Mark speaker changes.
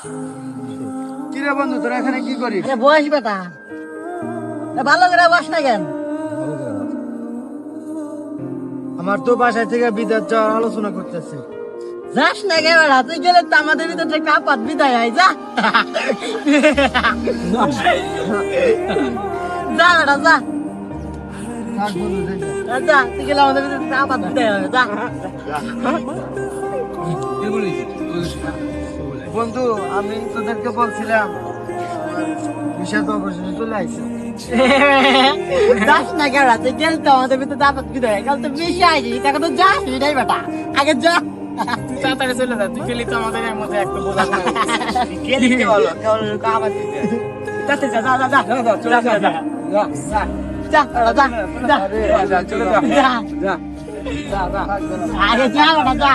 Speaker 1: কি রে বন্ধু, তোরা এখানে কি করিস?
Speaker 2: বয়স বেটা, ভালো করে বস না কেন?
Speaker 1: আমার তো বাসায় থেকে বিদায় যাওয়ার আলোচনা করতেছে।
Speaker 2: যাস না কে বেটা, তুই গেলে তো আমাদের ভিতরে কাপাত বিদায় হয়, যা যা বেটা যা,
Speaker 1: থাক বন্ধু, যাই না।
Speaker 2: যা, তুই গেলে আমাদের ভিতরে কাপাত বিদায় হবে, যা।
Speaker 1: বন্ধু, আমি তোদেরকে বলছিলাম বিষয় তো অবশেষে চলে আসছে।
Speaker 2: যাস না কে বেটা, তুই গেলে তো আমাদের ভিতরে কাপাত বিদায় হয়, কাল তো বেশি আইছি, তাকে তো যাস নাই বেটা, আগে যা।
Speaker 3: তাড়াতাড়ি চলে যা, তুই গেলি তো আমাদের এর মধ্যে একটা বোঝা
Speaker 1: গেলি কি হলো? কেবল কাহাবাত দিতে।
Speaker 2: যাতে যা, যা, যা, যা,
Speaker 1: চলে যা, যা, যা, যা,
Speaker 2: যা, যা, যা,
Speaker 1: যা, চলে যা,
Speaker 2: যা,
Speaker 1: যা, যা, যা।
Speaker 2: আগে যা বেটা যা।